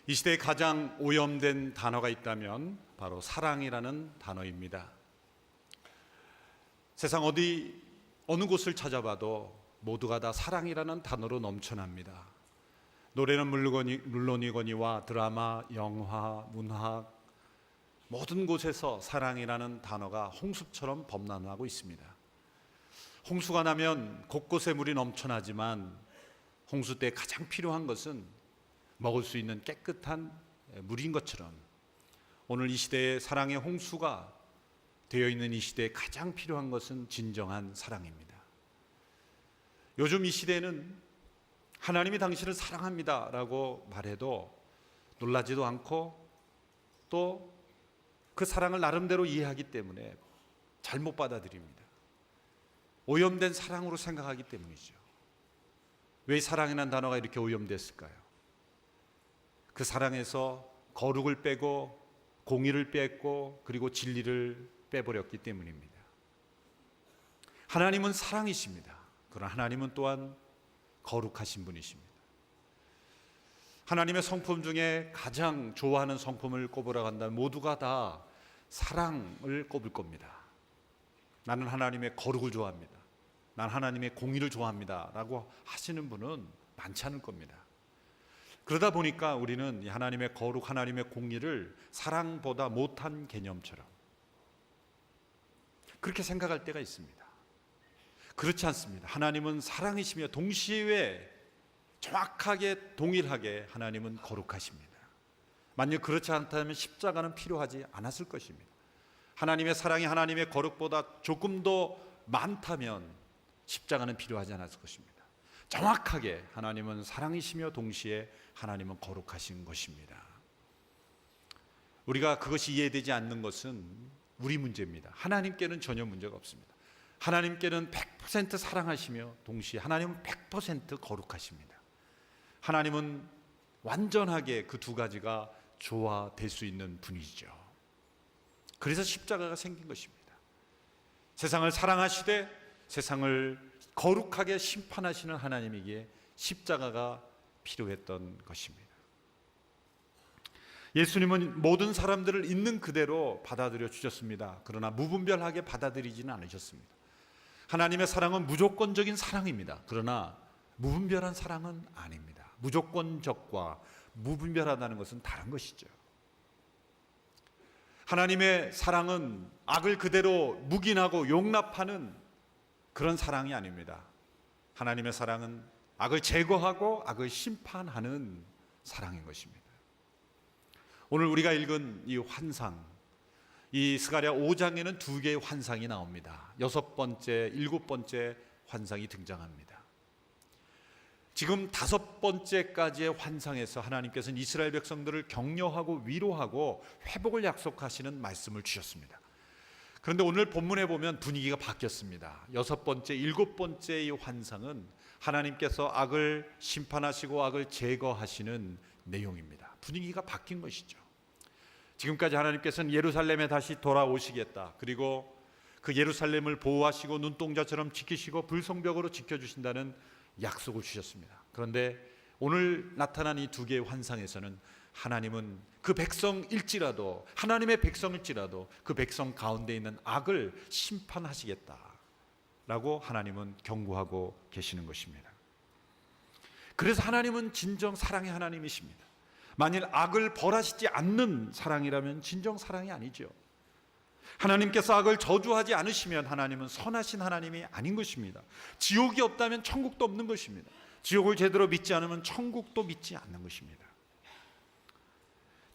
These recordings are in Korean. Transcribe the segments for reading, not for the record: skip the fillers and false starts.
이 시대에 가장 오염된 단어가 있다면 바로 사랑이라는 단어입니다. 세상 어느 곳을 찾아봐도 모두가 다 사랑이라는 단어로 넘쳐납니다. 노래는 물론이거니와 드라마, 영화, 문학 모든 곳에서 사랑이라는 단어가 홍수처럼 범람하고 있습니다. 홍수가 나면 곳곳에 물이 넘쳐나지만 홍수 때 가장 필요한 것은 먹을 수 있는 깨끗한 물인 것처럼 오늘 이 시대에 사랑의 홍수가 되어 있는 이 시대에 가장 필요한 것은 진정한 사랑입니다. 요즘 이 시대는 하나님이 당신을 사랑합니다 라고 말해도 놀라지도 않고 또 그 사랑을 나름대로 이해하기 때문에 잘못 받아들입니다. 오염된 사랑으로 생각하기 때문이죠. 왜 사랑이라는 단어가 이렇게 오염됐을까요? 그 사랑에서 거룩을 빼고 공의를 뺐고 그리고 진리를 빼버렸기 때문입니다. 하나님은 사랑이십니다. 그러나 하나님은 또한 거룩하신 분이십니다. 하나님의 성품 중에 가장 좋아하는 성품을 꼽으라고 한다면 모두가 다 사랑을 꼽을 겁니다. 나는 하나님의 거룩을 좋아합니다. 난 하나님의 공의를 좋아합니다 라고 하시는 분은 많지 않을 겁니다. 그러다 보니까 우리는 하나님의 거룩, 하나님의 공의를 사랑보다 못한 개념처럼 그렇게 생각할 때가 있습니다. 그렇지 않습니다. 하나님은 사랑이시며 동시에 정확하게 동일하게 하나님은 거룩하십니다. 만약 그렇지 않다면 십자가는 필요하지 않았을 것입니다. 하나님의 사랑이 하나님의 거룩보다 조금 더 많다면 십자가는 필요하지 않았을 것입니다. 정확하게 하나님은 사랑이시며 동시에 하나님은 거룩하신 것입니다. 우리가 그것이 이해되지 않는 것은 우리 문제입니다. 하나님께는 전혀 문제가 없습니다. 하나님께는 100% 사랑하시며 동시에 하나님은 100% 거룩하십니다. 하나님은 완전하게 그 두 가지가 조화될 수 있는 분이죠. 그래서 십자가가 생긴 것입니다. 세상을 사랑하시되 세상을 거룩하게 심판하시는 하나님에게 십자가가 필요했던 것입니다. 예수님은 모든 사람들을 있는 그대로 받아들여 주셨습니다. 그러나 무분별하게 받아들이지는 않으셨습니다. 하나님의 사랑은 무조건적인 사랑입니다. 그러나 무분별한 사랑은 아닙니다. 무조건적과 무분별하다는 것은 다른 것이죠. 하나님의 사랑은 악을 그대로 묵인하고 용납하는 그런 사랑이 아닙니다. 하나님의 사랑은 악을 제거하고 악을 심판하는 사랑인 것입니다. 오늘 우리가 읽은 이 환상, 이 스가랴 5장에는 두 개의 환상이 나옵니다. 6번째, 7번째 환상이 등장합니다. 지금 5번째까지의 환상에서 하나님께서는 이스라엘 백성들을 격려하고 위로하고 회복을 약속하시는 말씀을 주셨습니다. 그런데 오늘 본문에 보면 분위기가 바뀌었습니다. 6번째, 7번째 이 환상은 하나님께서 악을 심판하시고 악을 제거하시는 내용입니다. 분위기가 바뀐 것이죠. 지금까지 하나님께서는 예루살렘에 다시 돌아오시겠다. 그리고 그 예루살렘을 보호하시고 눈동자처럼 지키시고 불성벽으로 지켜주신다는 약속을 주셨습니다. 그런데 오늘 나타난 이 두 개의 환상에서는 하나님은 그 백성일지라도 하나님의 백성일지라도 그 백성 가운데 있는 악을 심판하시겠다라고 하나님은 경고하고 계시는 것입니다. 그래서 하나님은 진정 사랑의 하나님이십니다. 만일 악을 벌하시지 않는 사랑이라면 진정 사랑이 아니죠. 하나님께서 악을 저주하지 않으시면 하나님은 선하신 하나님이 아닌 것입니다. 지옥이 없다면 천국도 없는 것입니다. 지옥을 제대로 믿지 않으면 천국도 믿지 않는 것입니다.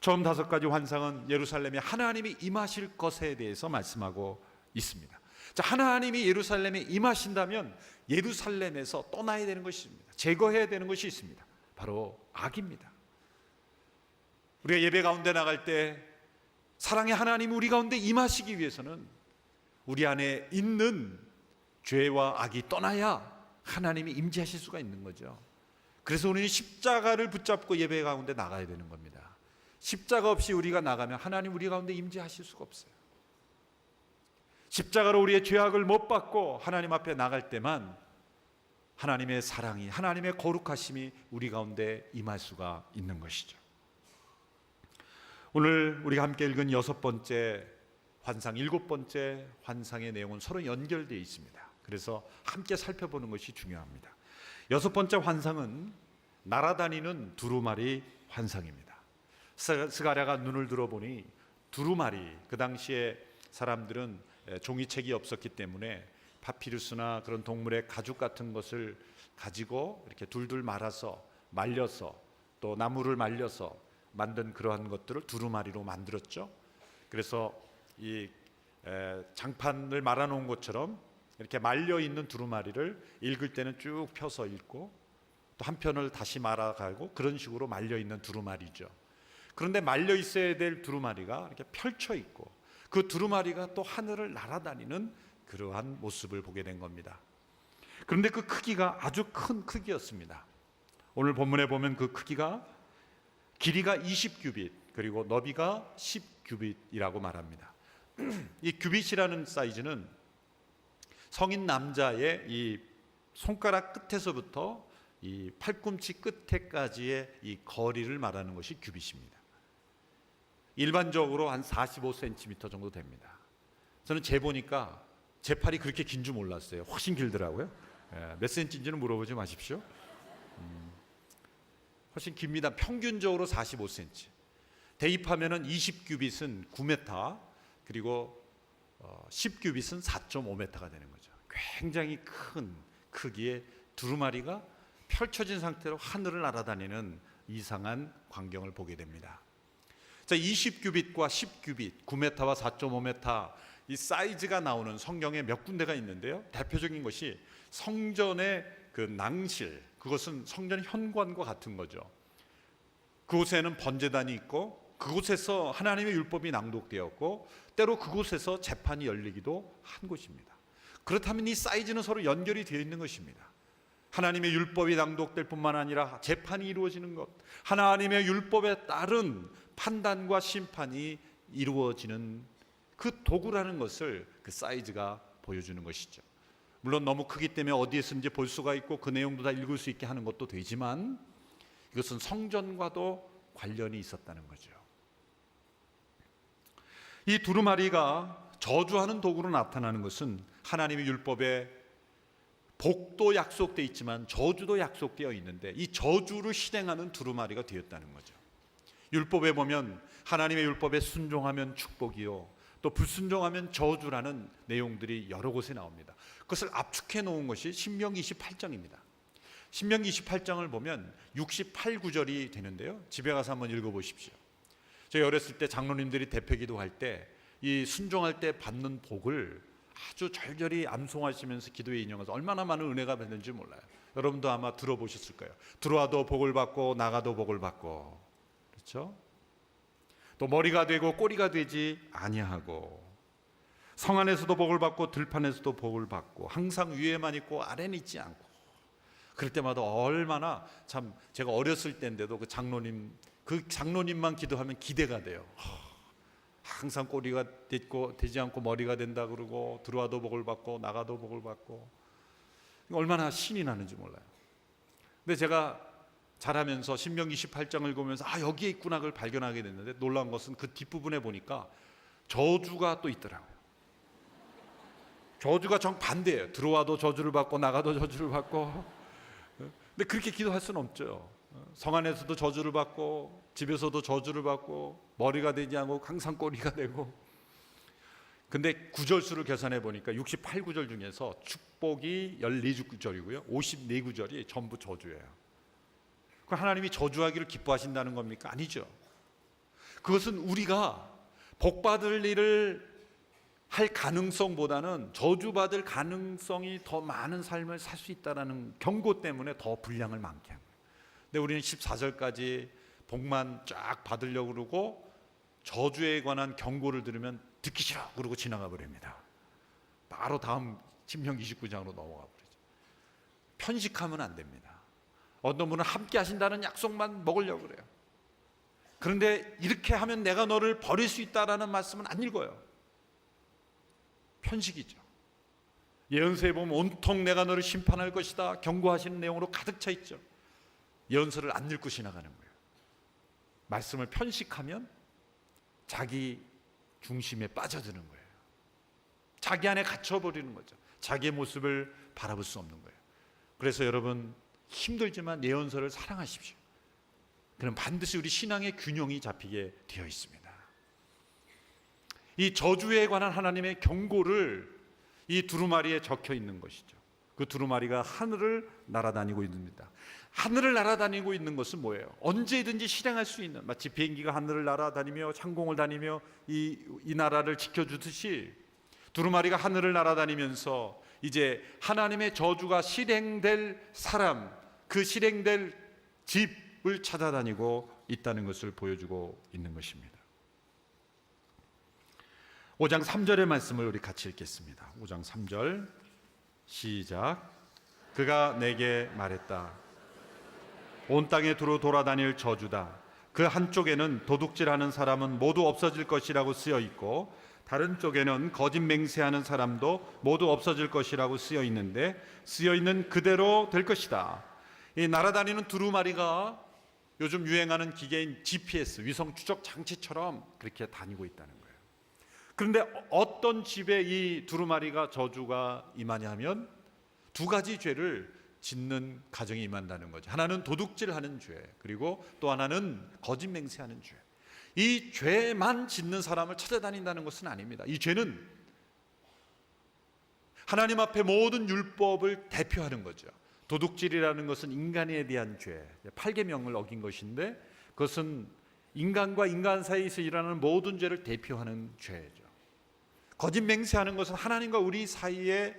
처음 5가지 환상은 예루살렘에 하나님이 임하실 것에 대해서 말씀하고 있습니다. 자, 하나님이 예루살렘에 임하신다면 예루살렘에서 떠나야 되는 것입니다. 제거해야 되는 것이 있습니다. 바로 악입니다. 우리가 예배 가운데 나갈 때 사랑의 하나님이 우리 가운데 임하시기 위해서는 우리 안에 있는 죄와 악이 떠나야 하나님이 임재하실 수가 있는 거죠. 그래서 우리는 십자가를 붙잡고 예배 가운데 나가야 되는 겁니다. 십자가 없이 우리가 나가면 하나님 우리 가운데 임재하실 수가 없어요. 십자가로 우리의 죄악을 못 받고 하나님 앞에 나갈 때만 하나님의 사랑이, 하나님의 거룩하심이 우리 가운데 임할 수가 있는 것이죠. 오늘 우리가 함께 읽은 여섯 번째 환상, 일곱 번째 환상의 내용은 서로 연결되어 있습니다. 그래서 함께 살펴보는 것이 중요합니다. 여섯 번째 환상은 날아다니는 두루마리 환상입니다. 스가랴가 눈을 들어보니 두루마리, 그 당시에 사람들은 종이책이 없었기 때문에 파피루스나 그런 동물의 가죽 같은 것을 가지고 이렇게 둘둘 말려서 또 나무를 말려서 만든 그러한 것들을 두루마리로 만들었죠. 그래서 이 장판을 말아놓은 것처럼 이렇게 말려 있는 두루마리를 읽을 때는 쭉 펴서 읽고 또 한편을 다시 말아가고 그런 식으로 말려 있는 두루마리죠. 그런데 말려 있어야 될 두루마리가 이렇게 펼쳐 있고 그 두루마리가 또 하늘을 날아다니는 그러한 모습을 보게 된 겁니다. 그런데 그 크기가 아주 큰 크기였습니다. 오늘 본문에 보면 그 크기가 길이가 20규빗 그리고 너비가 10규빗이라고 말합니다. 이 규빗이라는 사이즈는 성인 남자의 이 손가락 끝에서부터 이 팔꿈치 끝에까지의 이 거리를 말하는 것이 규빗입니다. 일반적으로 한 45cm 정도 됩니다. 저는 재보니까 제 팔이 그렇게 긴 줄 몰랐어요. 훨씬 길더라고요. 몇 센치인지는 물어보지 마십시오. 훨씬 깁니다. 평균적으로 45cm. 대입하면은 20규빗은 9m, 그리고 10규빗은 4.5m가 되는 거죠. 굉장히 큰 크기의 두루마리가 펼쳐진 상태로 하늘을 날아다니는 이상한 광경을 보게 됩니다. 자, 20규빗과 10규빗, 9m와 4.5m 이 사이즈가 나오는 성경에 몇 군데가 있는데요. 대표적인 것이 성전의 그 낭실, 그것은 성전 현관과 같은 거죠. 그곳에는 번제단이 있고 그곳에서 하나님의 율법이 낭독되었고 때로 그곳에서 재판이 열리기도 한 곳입니다. 그렇다면 이 사이즈는 서로 연결이 되어 있는 것입니다. 하나님의 율법이 낭독될 뿐만 아니라 재판이 이루어지는 것, 하나님의 율법에 따른 판단과 심판이 이루어지는 그 도구라는 것을 그 사이즈가 보여주는 것이죠. 물론 너무 크기 때문에 어디에서든지 볼 수가 있고 그 내용도 다 읽을 수 있게 하는 것도 되지만 이것은 성전과도 관련이 있었다는 거죠. 이 두루마리가 저주하는 도구로 나타나는 것은 하나님의 율법에 복도 약속되어 있지만 저주도 약속되어 있는데 이 저주를 실행하는 두루마리가 되었다는 거죠. 율법에 보면 하나님의 율법에 순종하면 축복이요 또 불순종하면 저주라는 내용들이 여러 곳에 나옵니다. 그것을 압축해 놓은 것이 신명기 28장입니다. 신명기 28장을 보면 68구절이 되는데요. 집에 가서 한번 읽어보십시오. 저희 어렸을 때 장로님들이 대표기도 할 때 이 순종할 때 받는 복을 아주 절절히 암송하시면서 기도에 인용해서 얼마나 많은 은혜가 받는지 몰라요. 여러분도 아마 들어보셨을 거예요. 들어와도 복을 받고 나가도 복을 받고, 그렇죠? 또 머리가 되고 꼬리가 되지 아니하고 성 안에서도 복을 받고 들판에서도 복을 받고 항상 위에만 있고 아래는 있지 않고. 그럴 때마다 얼마나 참 제가 어렸을 때인데도 그 장로님만 기도하면 기대가 돼요. 항상 꼬리가 되지 않고 머리가 된다 그러고 들어와도 복을 받고 나가도 복을 받고 얼마나 신이 나는지 몰라요. 근데 제가 자라면서 신명기 18장을 읽으면서 여기에 있구나 그걸 발견하게 됐는데 놀라운 것은 그 뒷부분에 보니까 저주가 또 있더라고요. 저주가 정반대예요. 들어와도 저주를 받고 나가도 저주를 받고. 근데 그렇게 기도할 수는 없죠. 성 안에서도 저주를 받고 집에서도 저주를 받고 머리가 되지 않고 항상 꼬리가 되고. 근데 구절수를 계산해 보니까 68구절 중에서 축복이 14구절이고요 54구절이 전부 저주예요. 그럼 하나님이 저주하기를 기뻐하신다는 겁니까? 아니죠. 그것은 우리가 복받을 일을 할 가능성보다는 저주받을 가능성이 더 많은 삶을 살 수 있다는 경고 때문에 더 분량을 많게 합니다. 근데 우리는 14절까지 복만 쫙 받으려고 그러고 저주에 관한 경고를 들으면 듣기 싫어 그러고 지나가 버립니다. 바로 다음 신명기 29장으로 넘어가 버리죠. 편식하면 안 됩니다. 어떤 분은 함께 하신다는 약속만 먹으려고 그래요. 그런데 이렇게 하면 내가 너를 버릴 수 있다라는 말씀은 안 읽어요. 편식이죠. 예언서에 보면 온통 내가 너를 심판할 것이다 경고하시는 내용으로 가득 차 있죠. 예언서를 안 읽고 지나가는 거예요. 말씀을 편식하면 자기 중심에 빠져드는 거예요. 자기 안에 갇혀버리는 거죠. 자기의 모습을 바라볼 수 없는 거예요. 그래서 여러분, 힘들지만 예언서를 사랑하십시오. 그럼 반드시 우리 신앙의 균형이 잡히게 되어 있습니다. 이 저주에 관한 하나님의 경고를 이 두루마리에 적혀 있는 것이죠. 그 두루마리가 하늘을 날아다니고 있습니다. 하늘을 날아다니고 있는 것은 뭐예요? 언제든지 실행할 수 있는, 마치 비행기가 하늘을 날아다니며 상공을 다니며 이 나라를 지켜주듯이 두루마리가 하늘을 날아다니면서 이제 하나님의 저주가 실행될 사람, 그 실행될 집을 찾아다니고 있다는 것을 보여주고 있는 것입니다. 5장 3절의 말씀을 우리 같이 읽겠습니다. 5장 3절 시작. 그가 내게 말했다. 온 땅에 두루 돌아다닐 저주다. 그 한쪽에는 도둑질하는 사람은 모두 없어질 것이라고 쓰여 있고 다른 쪽에는 거짓 맹세하는 사람도 모두 없어질 것이라고 쓰여 있는데 쓰여 있는 그대로 될 것이다. 이 날아다니는 두루마리가 요즘 유행하는 기계인 GPS, 위성 추적 장치처럼 그렇게 다니고 있다는 거예요. 그런데 어떤 집에 이 두루마리가 저주가 임하냐면 두 가지 죄를 짓는 가정이 임한다는 거죠. 하나는 도둑질하는 죄, 그리고 또 하나는 거짓 맹세하는 죄. 이 죄만 짓는 사람을 찾아다닌다는 것은 아닙니다. 이 죄는 하나님 앞에 모든 율법을 대표하는 거죠. 도둑질이라는 것은 인간에 대한 죄, 8계명을 어긴 것인데 그것은 인간과 인간 사이에서 일어나는 모든 죄를 대표하는 죄죠. 거짓 맹세하는 것은 하나님과 우리 사이에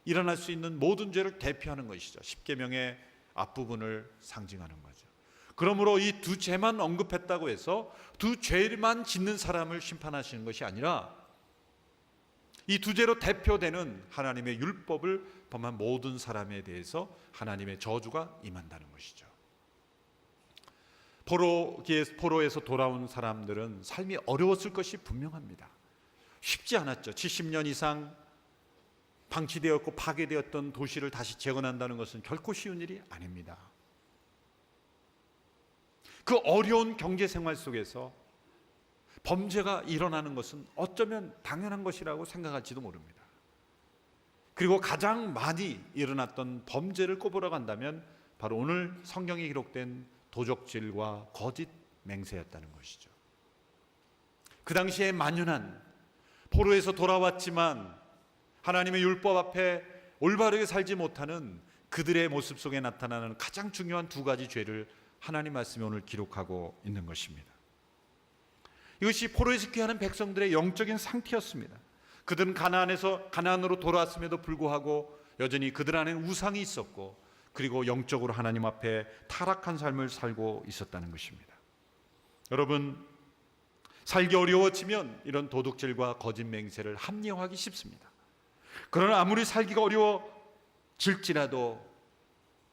일어날 수 있는 모든 죄를 대표하는 것이죠. 10계명의 앞부분을 상징하는 거죠. 그러므로 이 두 죄만 언급했다고 해서 두 죄만 짓는 사람을 심판하시는 것이 아니라 이 두 죄로 대표되는 하나님의 율법을 범한 모든 사람에 대해서 하나님의 저주가 임한다는 것이죠. 포로에서 돌아온 사람들은 삶이 어려웠을 것이 분명합니다. 쉽지 않았죠. 70년 이상 방치되었고 파괴되었던 도시를 다시 재건한다는 것은 결코 쉬운 일이 아닙니다. 그 어려운 경제 생활 속에서 범죄가 일어나는 것은 어쩌면 당연한 것이라고 생각할지도 모릅니다. 그리고 가장 많이 일어났던 범죄를 꼽으러 간다면 바로 오늘 성경에 기록된 도적질과 거짓 맹세였다는 것이죠. 그 당시에 만연한 포로에서 돌아왔지만 하나님의 율법 앞에 올바르게 살지 못하는 그들의 모습 속에 나타나는 가장 중요한 두 가지 죄를 하나님 말씀이 오늘 기록하고 있는 것입니다. 이것이 포로에서 귀환한 백성들의 영적인 상태였습니다. 그들은 가나안으로 돌아왔음에도 불구하고 여전히 그들 안에 우상이 있었고 그리고 영적으로 하나님 앞에 타락한 삶을 살고 있었다는 것입니다. 여러분, 살기 어려워지면 이런 도둑질과 거짓 맹세를 합리화하기 쉽습니다. 그러나 아무리 살기가 어려워질지라도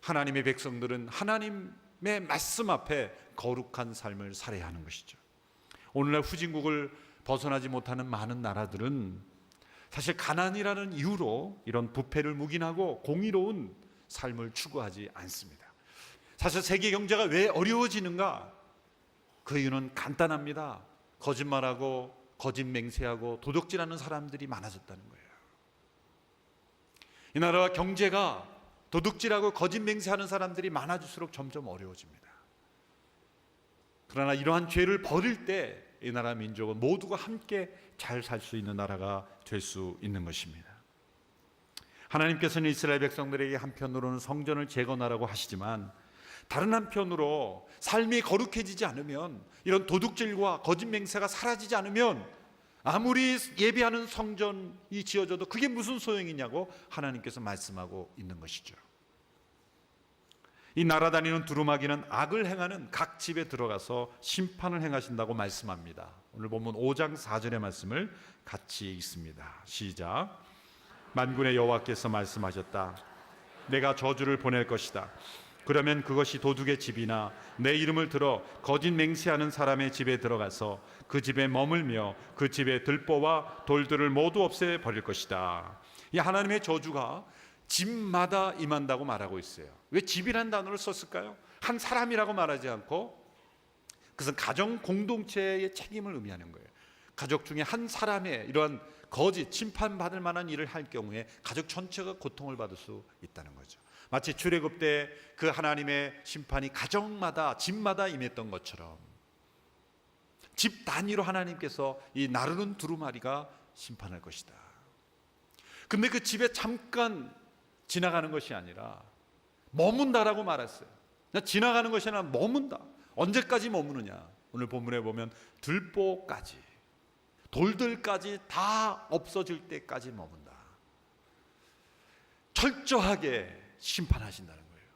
하나님의 백성들은 하나님의 말씀 앞에 거룩한 삶을 살아야 하는 것이죠. 오늘날 후진국을 벗어나지 못하는 많은 나라들은 사실 가난이라는 이유로 이런 부패를 묵인하고 공의로운 삶을 추구하지 않습니다. 사실 세계 경제가 왜 어려워지는가? 그 이유는 간단합니다. 거짓말하고 거짓 맹세하고 도둑질하는 사람들이 많아졌다는 거예요. 이 나라와 경제가 도둑질하고 거짓 맹세하는 사람들이 많아질수록 점점 어려워집니다. 그러나 이러한 죄를 버릴 때 이 나라 민족은 모두가 함께 잘 살 수 있는 나라가 될 수 있는 것입니다. 하나님께서는 이스라엘 백성들에게 한편으로는 성전을 재건하라고 하시지만 다른 한편으로 삶이 거룩해지지 않으면, 이런 도둑질과 거짓 맹세가 사라지지 않으면 아무리 예배하는 성전이 지어져도 그게 무슨 소용이냐고 하나님께서 말씀하고 있는 것이죠. 이 날아다니는 두루마기는 악을 행하는 각 집에 들어가서 심판을 행하신다고 말씀합니다. 오늘 본문 5장 4절의 말씀을 같이 읽습니다. 시작. 만군의 여호와께서 말씀하셨다. 내가 저주를 보낼 것이다. 그러면 그것이 도둑의 집이나 내 이름을 들어 거짓 맹세하는 사람의 집에 들어가서 그 집에 머물며 그 집의 들보와 돌들을 모두 없애 버릴 것이다. 이 하나님의 저주가 집마다 임한다고 말하고 있어요. 왜 집이란 단어를 썼을까요? 한 사람이라고 말하지 않고 그것은 가정 공동체의 책임을 의미하는 거예요. 가족 중에 한 사람의 이러한 거짓, 심판받을 만한 일을 할 경우에 가족 전체가 고통을 받을 수 있다는 거죠. 마치 출애굽 때 그 하나님의 심판이 가정마다 집마다 임했던 것처럼 집 단위로 하나님께서 이 나르는 두루마리가 심판할 것이다. 근데 그 집에 잠깐 지나가는 것이 아니라 머문다라고 말했어요. 지나가는 것이 아니라 머문다. 언제까지 머무느냐? 오늘 본문에 보면 들보까지, 돌들까지 다 없어질 때까지 머문다. 철저하게 심판하신다는 거예요.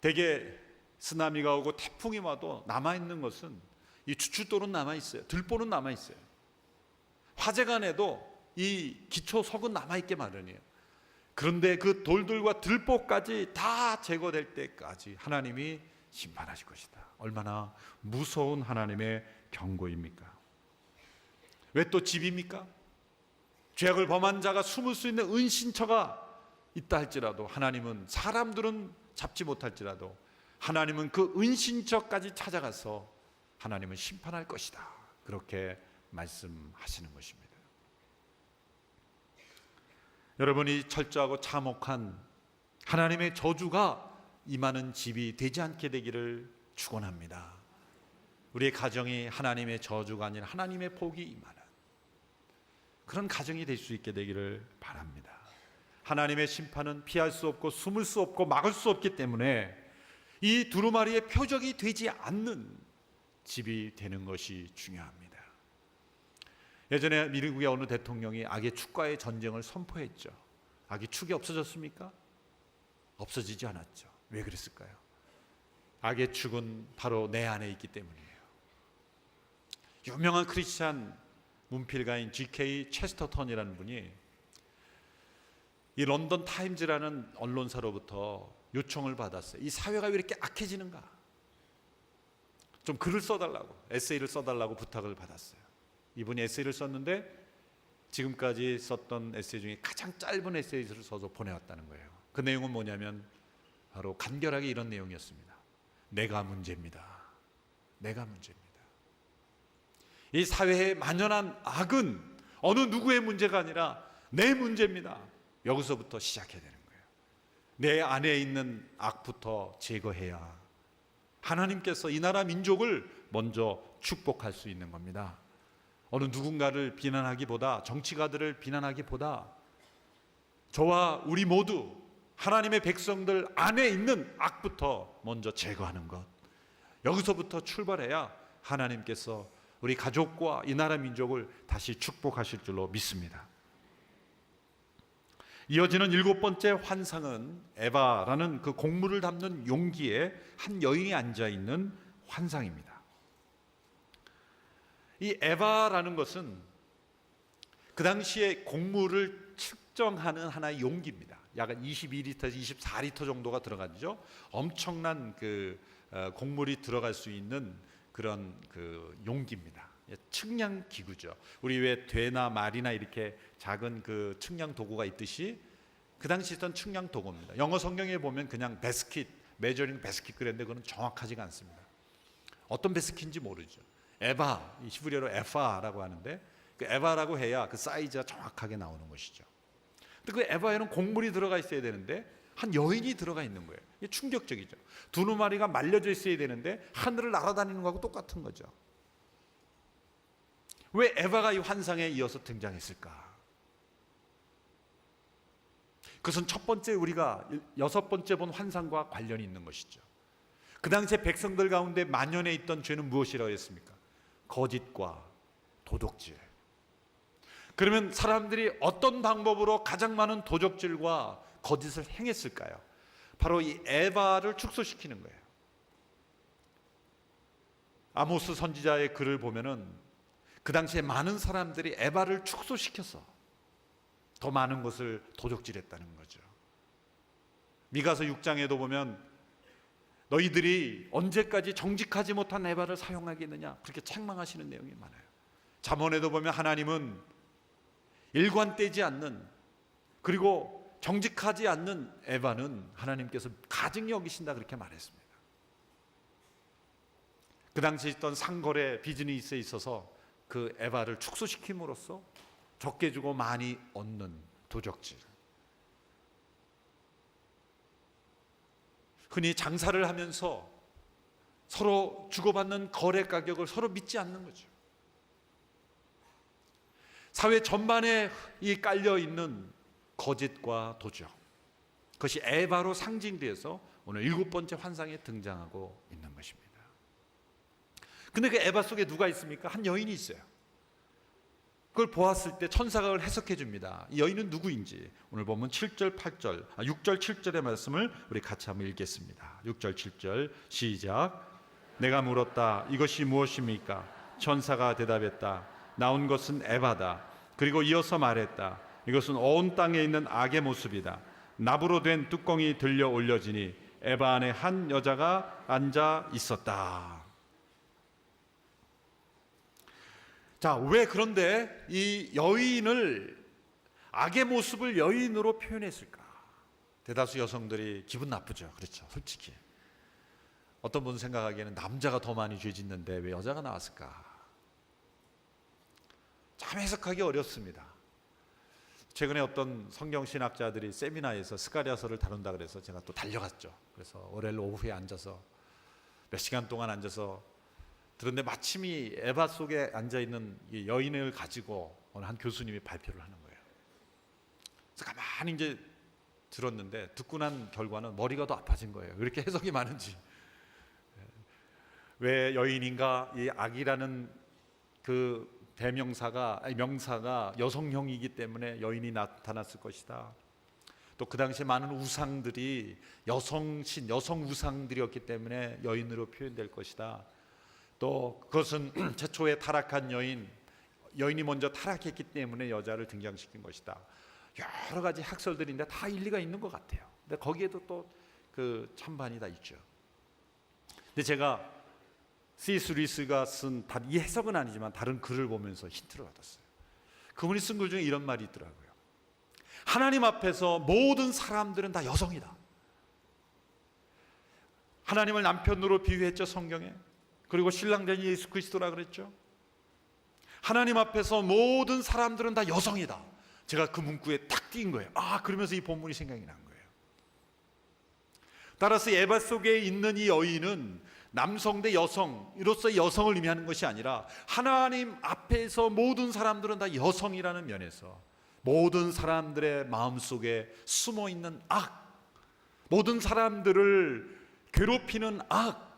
대개 쓰나미가 오고 태풍이 와도 남아있는 것은 이 주춧돌은 남아있어요. 들보는 남아있어요. 화재가 내도 이 기초석은 남아있게 마련이에요. 그런데 그 돌들과 들보까지 다 제거될 때까지 하나님이 심판하실 것이다. 얼마나 무서운 하나님의 경고입니까? 왜 또 집입니까? 죄악을 범한 자가 숨을 수 있는 은신처가 있다 할지라도 하나님은, 사람들은 잡지 못할지라도 하나님은 그 은신처까지 찾아가서 하나님은 심판할 것이다. 그렇게 말씀하시는 것입니다. 여러분이 철저하고 참혹한 하나님의 저주가 임하는 집이 되지 않게 되기를 축원합니다. 우리의 가정이 하나님의 저주가 아닌 하나님의 복이 임하는 그런 가정이 될 수 있게 되기를 바랍니다. 하나님의 심판은 피할 수 없고 숨을 수 없고 막을 수 없기 때문에 이 두루마리의 표적이 되지 않는 집이 되는 것이 중요합니다. 예전에 미국의 어느 대통령이 악의 축과의 전쟁을 선포했죠. 악의 축이 없어졌습니까? 없어지지 않았죠. 왜 그랬을까요? 악의 축은 바로 내 안에 있기 때문이에요. 유명한 크리스찬 문필가인 G.K. 체스터턴이라는 분이 이 런던 타임즈라는 언론사로부터 요청을 받았어요. 이 사회가 왜 이렇게 악해지는가? 좀 글을 써달라고, 에세이를 써달라고 부탁을 받았어요. 이분이 에세이를 썼는데 지금까지 썼던 에세이 중에 가장 짧은 에세이를 써서 보내왔다는 거예요. 그 내용은 뭐냐면 바로 간결하게 이런 내용이었습니다. 내가 문제입니다. 내가 문제입니다. 이 사회에 만연한 악은 어느 누구의 문제가 아니라 내 문제입니다. 여기서부터 시작해야 되는 거예요. 내 안에 있는 악부터 제거해야 하나님께서 이 나라 민족을 먼저 축복할 수 있는 겁니다. 어느 누군가를 비난하기보다, 정치가들을 비난하기보다 저와 우리 모두 하나님의 백성들 안에 있는 악부터 먼저 제거하는 것, 여기서부터 출발해야 하나님께서 우리 가족과 이 나라 민족을 다시 축복하실 줄로 믿습니다. 이어지는 7번째 환상은 에바라는 그 곡물을 담는 용기에 한 여인이 앉아있는 환상입니다. 이 에바라는 것은 그 당시에 곡물을 측정하는 하나의 용기입니다. 약 22리터에서 24리터 정도가 들어가죠. 엄청난 그 곡물이 들어갈 수 있는 그런 그 용기입니다. 측량 기구죠. 우리 왜 되나 말이나 이렇게 작은 그 측량 도구가 있듯이 그 당시 있던 측량 도구입니다. 영어 성경에 보면 그냥 베스킷, 메저링 베스킷 그랬는데 그건 정확하지가 않습니다. 어떤 베스킷인지 모르죠. 에바, 히브리어로 에파라고 하는데 그 에바라고 해야 그 사이즈가 정확하게 나오는 것이죠. 근데 그 에바에는 곡물이 들어가 있어야 되는데 한 여인이 들어가 있는 거예요. 이게 충격적이죠. 두루마리가 말려져 있어야 되는데 하늘을 날아다니는 거하고 똑같은 거죠. 왜 에바가 이 환상에 이어서 등장했을까? 그것은 첫 번째 우리가 6번째 본 환상과 관련이 있는 것이죠. 그 당시에 백성들 가운데 만연해 있던 죄는 무엇이라고 했습니까? 거짓과 도둑질. 그러면 사람들이 어떤 방법으로 가장 많은 도적질과 거짓을 행했을까요? 바로 이 에바를 축소시키는 거예요. 아모스 선지자의 글을 보면은 그 당시에 많은 사람들이 에바를 축소시켜서 더 많은 것을 도적질했다는 거죠. 미가서 6장에도 보면 너희들이 언제까지 정직하지 못한 에바를 사용하겠느냐 그렇게 책망하시는 내용이 많아요. 잠언에도 보면 하나님은 일관되지 않는 그리고 정직하지 않는 에바는 하나님께서 가증히 여기신다 그렇게 말했습니다. 그 당시에 있던 상거래 비즈니스에 있어서 그 에바를 축소시킴으로써 적게 주고 많이 얻는 도적질. 흔히 장사를 하면서 서로 주고받는 거래 가격을 서로 믿지 않는 거죠. 사회 전반에 이 깔려 있는 거짓과 도적, 그것이 에바로 상징되어서 오늘 7번째 환상에 등장하고 있는 것입니다. 근데 그 에바 속에 누가 있습니까? 한 여인이 있어요. 그걸 보았을 때 천사가 그걸 해석해 줍니다. 이 여인은 누구인지 오늘 보면 6절 7절의 말씀을 우리 같이 한번 읽겠습니다. 6절 7절 시작. 내가 물었다. 이것이 무엇입니까? 천사가 대답했다. 나온 것은 에바다. 그리고 이어서 말했다. 이것은 온 땅에 있는 악의 모습이다. 납으로 된 뚜껑이 들려 올려지니 에바 안에 한 여자가 앉아 있었다. 자, 왜 그런데 이 여인을, 악의 모습을 여인으로 표현했을까? 대다수 여성들이 기분 나쁘죠. 그렇죠. 솔직히 어떤 분은 생각하기에는 남자가 더 많이 죄 짓는데 왜 여자가 나왔을까? 참 해석하기 어렵습니다. 최근에 어떤 성경신학자들이 세미나에서 스가랴서를 다룬다 그래서 제가 또 달려갔죠. 그래서 월요일 오후에 앉아서 몇 시간 동안 앉아서 그런데 마침 이 에바 속에 앉아있는 이 여인을 가지고 어느 한 교수님이 발표를 하는 거예요. 그래서 가만히 이제 들었는데 듣고 난 결과는 머리가 더 아파진 거예요. 왜 이렇게 해석이 많은지. 왜 여인인가? 이 악이라는 그 명사가 여성형이기 때문에 여인이 나타났을 것이다. 또 그 당시에 많은 우상들이 여성신, 여성 우상들이었기 때문에 여인으로 표현될 것이다. 또 그것은 최초의 타락한 여인이 먼저 타락했기 때문에 여자를 등장시킨 것이다. 여러 가지 학설들인데 다 일리가 있는 것 같아요. 근데 거기에도 또 그 찬반이 다 있죠. 근데 제가 C.S. 루이스가 쓴 이 해석은 아니지만 다른 글을 보면서 힌트를 얻었어요. 그분이 쓴 글 중에 이런 말이 있더라고요. 하나님 앞에서 모든 사람들은 다 여성이다. 하나님을 남편으로 비유했죠, 성경에. 그리고 신랑된 예수 그리스도라 그랬죠. 하나님 앞에서 모든 사람들은 다 여성이다. 제가 그 문구에 딱 띈 거예요. 그러면서 이 본문이 생각이 난 거예요. 따라서 에바 속에 있는 이 여인은 남성 대 여성으로서 여성을 의미하는 것이 아니라 하나님 앞에서 모든 사람들은 다 여성이라는 면에서 모든 사람들의 마음속에 숨어있는 악, 모든 사람들을 괴롭히는 악,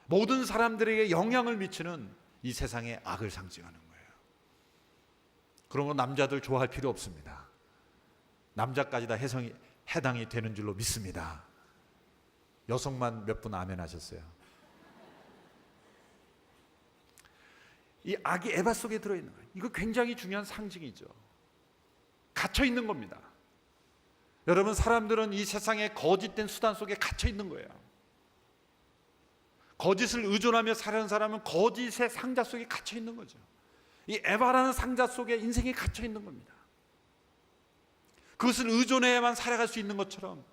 모든 사람들에게 영향을 미치는 이 세상의 악을 상징하는 거예요. 그러므로 남자들 좋아할 필요 없습니다. 남자까지 다 해당이 되는 줄로 믿습니다. 여성만 몇 분 아멘 하셨어요. 이 악이 에바 속에 들어있는 거예요. 이거 굉장히 중요한 상징이죠. 갇혀 있는 겁니다. 여러분, 사람들은 이 세상의 거짓된 수단 속에 갇혀 있는 거예요. 거짓을 의존하며 사는 사람은 거짓의 상자 속에 갇혀 있는 거죠. 이 에바라는 상자 속에 인생이 갇혀 있는 겁니다. 그것을 의존해야만 살아갈 수 있는 것처럼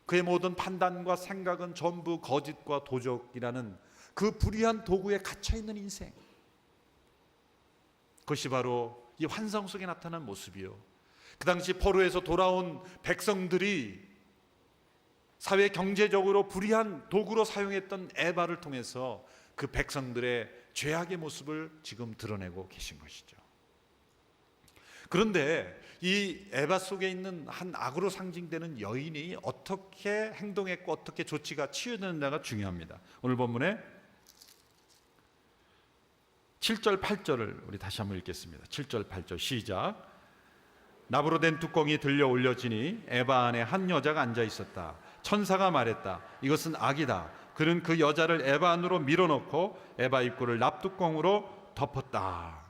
그의 모든 판단과 생각은 전부 거짓과 도적이라는 그 불의한 도구에 갇혀 있는 인생. 그것이 바로 이 환상 속에 나타난 모습이요. 그 당시 포로에서 돌아온 백성들이 사회 경제적으로 불의한 도구로 사용했던 에바를 통해서 그 백성들의 죄악의 모습을 지금 드러내고 계신 것이죠. 그런데 이 에바 속에 있는 한 악으로 상징되는 여인이 어떻게 행동했고 어떻게 조치가 취해졌는가가 중요합니다. 오늘 본문에 7절 8절을 우리 다시 한번 읽겠습니다. 7절 8절 시작. 납으로 된 뚜껑이 들려 올려지니 에바 안에 한 여자가 앉아 있었다. 천사가 말했다. 이것은 악이다. 그는 그 여자를 에바 안으로 밀어넣고 에바 입구를 납뚜껑으로 덮었다.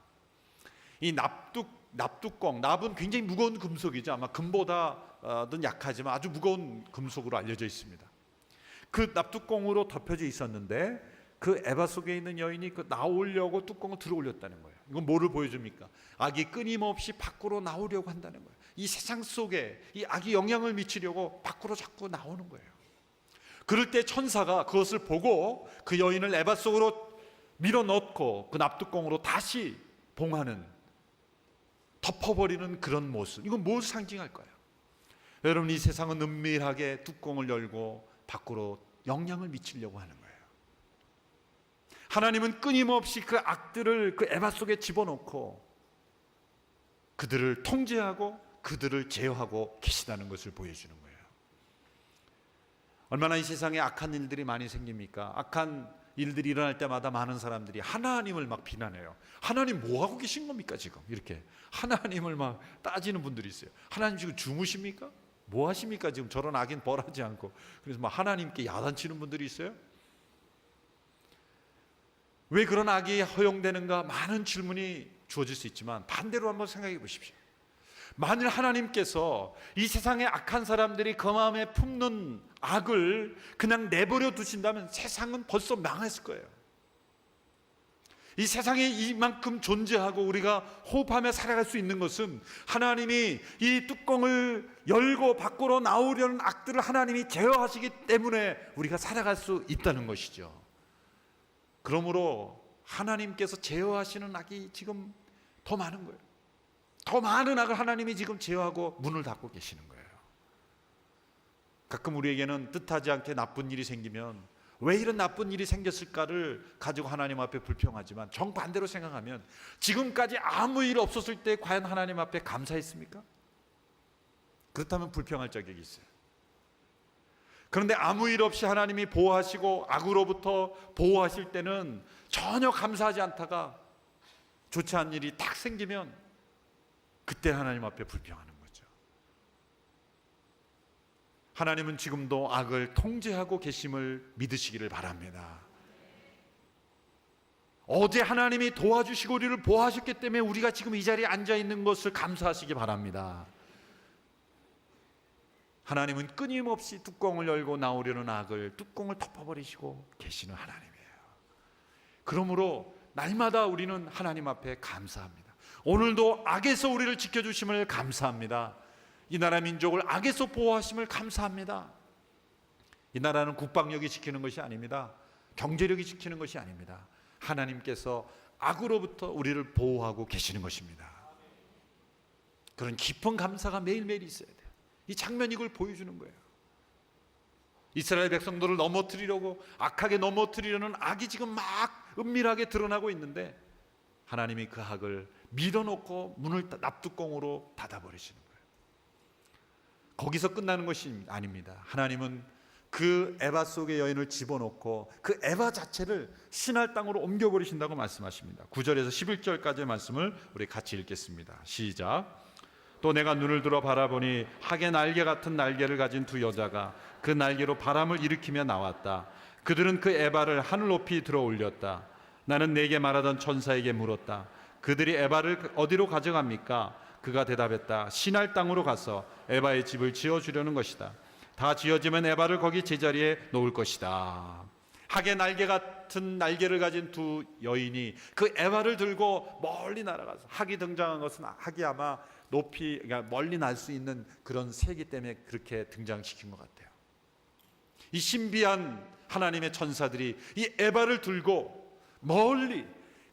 이 납뚜껑, 납은 굉장히 무거운 금속이죠. 아마 금보다는 약하지만 아주 무거운 금속으로 알려져 있습니다. 그 납뚜껑으로 덮여져 있었는데 그 에바 속에 있는 여인이 그 나오려고 뚜껑을 들어 올렸다는 거예요. 이건 뭐를 보여줍니까? 악이 끊임없이 밖으로 나오려고 한다는 거예요. 이 세상 속에 이 악이 영향을 미치려고 밖으로 자꾸 나오는 거예요. 그럴 때 천사가 그것을 보고 그 여인을 에바 속으로 밀어넣고 그 납뚜껑으로 다시 봉하는, 덮어버리는 그런 모습, 이건 뭘 상징할까요? 여러분, 이 세상은 은밀하게 뚜껑을 열고 밖으로 영향을 미치려고 하는 거예요. 하나님은 끊임없이 그 악들을 그 에바 속에 집어넣고 그들을 통제하고 그들을 제어하고 계시다는 것을 보여주는 거예요. 얼마나 이 세상에 악한 일들이 많이 생깁니까? 악한 일들이 일어날 때마다 많은 사람들이 하나님을 막 비난해요. 하나님 뭐 하고 계신 겁니까 지금? 이렇게 하나님을 막 따지는 분들이 있어요. 하나님 지금 주무십니까? 뭐 하십니까 지금? 저런 악인 벌하지 않고. 그래서 막 하나님께 야단치는 분들이 있어요. 왜 그런 악이 허용되는가? 많은 질문이 주어질 수 있지만 반대로 한번 생각해 보십시오. 만일 하나님께서 이 세상의 악한 사람들이 그 마음에 품는 악을 그냥 내버려 두신다면 세상은 벌써 망했을 거예요. 이 세상에 이만큼 존재하고 우리가 호흡하며 살아갈 수 있는 것은 하나님이 이 뚜껑을 열고 밖으로 나오려는 악들을 하나님이 제어하시기 때문에 우리가 살아갈 수 있다는 것이죠. 그러므로 하나님께서 제어하시는 악이 지금 더 많은 거예요. 더 많은 악을 하나님이 지금 제어하고 문을 닫고 계시는 거예요. 가끔 우리에게는 뜻하지 않게 나쁜 일이 생기면 왜 이런 나쁜 일이 생겼을까를 가지고 하나님 앞에 불평하지만, 정반대로 생각하면 지금까지 아무 일 없었을 때 과연 하나님 앞에 감사했습니까? 그렇다면 불평할 자격이 있어요. 그런데 아무 일 없이 하나님이 보호하시고 악으로부터 보호하실 때는 전혀 감사하지 않다가 좋지 않은 일이 딱 생기면 그때 하나님 앞에 불평하는 거죠. 하나님은 지금도 악을 통제하고 계심을 믿으시기를 바랍니다. 어제 하나님이 도와주시고 우리를 보호하셨기 때문에 우리가 지금 이 자리에 앉아 있는 것을 감사하시기 바랍니다. 하나님은 끊임없이 뚜껑을 열고 나오려는 악을 뚜껑을 덮어버리시고 계시는 하나님이에요. 그러므로 날마다 우리는 하나님 앞에 감사합니다. 오늘도 악에서 우리를 지켜주심을 감사합니다. 이 나라 민족을 악에서 보호하심을 감사합니다. 이 나라는 국방력이 지키는 것이 아닙니다. 경제력이 지키는 것이 아닙니다. 하나님께서 악으로부터 우리를 보호하고 계시는 것입니다. 그런 깊은 감사가 매일매일 있어야 돼요. 이 장면이 이걸 보여주는 거예요. 이스라엘 백성들을 넘어뜨리려고, 악하게 넘어뜨리려는 악이 지금 막 은밀하게 드러나고 있는데 하나님이 그 악을 밀어놓고 문을 납뚜껑으로 닫아버리시는 거예요. 거기서 끝나는 것이 아닙니다. 하나님은 그 에바 속의 여인을 집어넣고 그 에바 자체를 신할 땅으로 옮겨버리신다고 말씀하십니다. 9절에서 11절까지의 말씀을 우리 같이 읽겠습니다. 시작. 또 내가 눈을 들어 바라보니 학의 날개 같은 날개를 가진 두 여자가 그 날개로 바람을 일으키며 나왔다. 그들은 그 에바를 하늘 높이 들어 올렸다. 나는 내게 말하던 천사에게 물었다. 그들이 에바를 어디로 가져갑니까? 그가 대답했다. 신할 땅으로 가서 에바의 집을 지어주려는 것이다. 다 지어지면 에바를 거기 제자리에 놓을 것이다. 학의 날개 같은 날개를 가진 두 여인이 그 에바를 들고 멀리 날아가서, 학이 등장한 것은 학이 아마 높이, 그러니까 멀리 날 수 있는 그런 새이기 때문에 그렇게 등장시킨 것 같아요. 이 신비한 하나님의 천사들이 이 에바를 들고 멀리,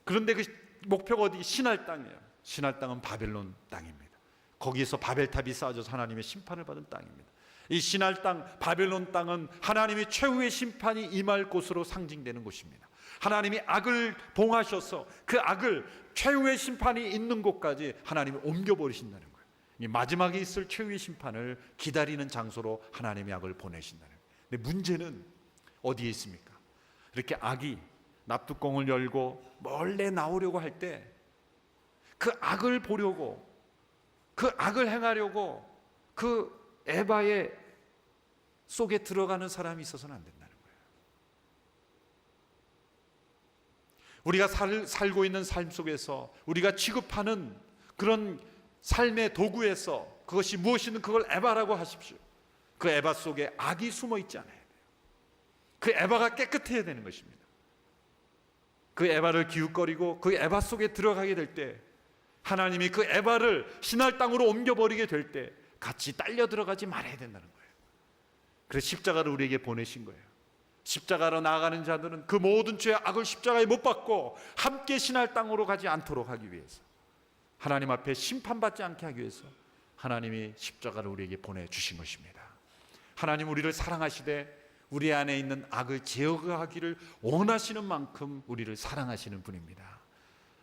그런데 그 목표가 어디? 신할 땅이에요. 신할 땅은 바벨론 땅입니다. 거기에서 바벨탑이 쌓아져서 하나님의 심판을 받은 땅입니다. 이 신할 땅, 바벨론 땅은 하나님의 최후의 심판이 임할 곳으로 상징되는 곳입니다. 하나님이 악을 봉하셔서 그 악을, 최후의 심판이 있는 곳까지 하나님이 옮겨버리신다는 거예요. 이 마지막에 있을 최후의 심판을 기다리는 장소로 하나님이 악을 보내신다는 거예요. 근데 문제는 어디에 있습니까? 이렇게 악이 납뚜껑을 열고 멀리 나오려고 할 때 그 악을 보려고, 그 악을 행하려고 그 에바의 속에 들어가는 사람이 있어서는 안 된다는 거예요. 우리가 살고 있는 삶 속에서 우리가 취급하는 그런 삶의 도구에서 그것이 무엇이든 그걸 에바라고 하십시오. 그 에바 속에 악이 숨어 있지 않아야 돼요. 그 에바가 깨끗해야 되는 것입니다. 그 에바를 기웃거리고 그 에바 속에 들어가게 될 때, 하나님이 그 에바를 신할 땅으로 옮겨버리게 될 때 같이 딸려 들어가지 말아야 된다는 거예요. 그래서 십자가를 우리에게 보내신 거예요. 십자가로 나아가는 자들은 그 모든 죄의 악을 십자가에 못 박고 함께 신할 땅으로 가지 않도록 하기 위해서, 하나님 앞에 심판받지 않게 하기 위해서 하나님이 십자가를 우리에게 보내주신 것입니다. 하나님 우리를 사랑하시되 우리 안에 있는 악을 제거하기를 원하시는 만큼 우리를 사랑하시는 분입니다.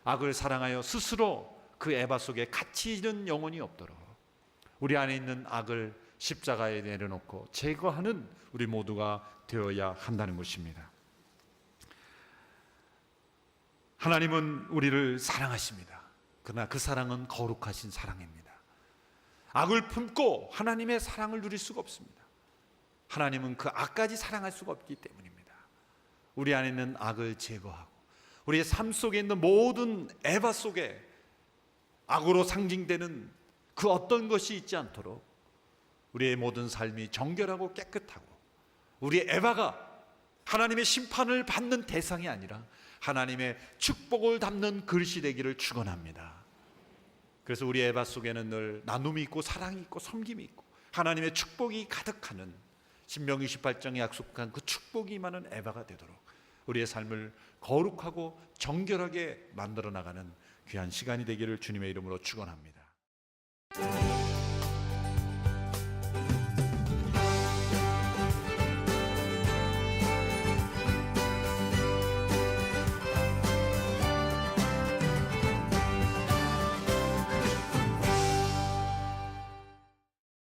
악을 사랑하여 스스로 그 에바 속에 갇히 있는 영혼이 없도록 우리 안에 있는 악을 십자가에 내려놓고 제거하는 우리 모두가 되어야 한다는 것입니다. 하나님은 우리를 사랑하십니다. 그러나 그 사랑은 거룩하신 사랑입니다. 악을 품고 하나님의 사랑을 누릴 수가 없습니다. 하나님은 그 악까지 사랑할 수가 없기 때문입니다. 우리 안에 있는 악을 제거하고 우리의 삶 속에 있는 모든 에바 속에 악으로 상징되는 그 어떤 것이 있지 않도록 우리의 모든 삶이 정결하고 깨끗하고 우리의 에바가 하나님의 심판을 받는 대상이 아니라 하나님의 축복을 담는 그릇이 되기를 축원합니다. 그래서 우리 에바 속에는 늘 나눔이 있고 사랑이 있고 섬김이 있고 하나님의 축복이 가득하는 신명기 28장에 약속한 그 축복이 임하는 에바가 되도록 우리의 삶을 거룩하고 정결하게 만들어 나가는 귀한 시간이 되기를 주님의 이름으로 축원합니다.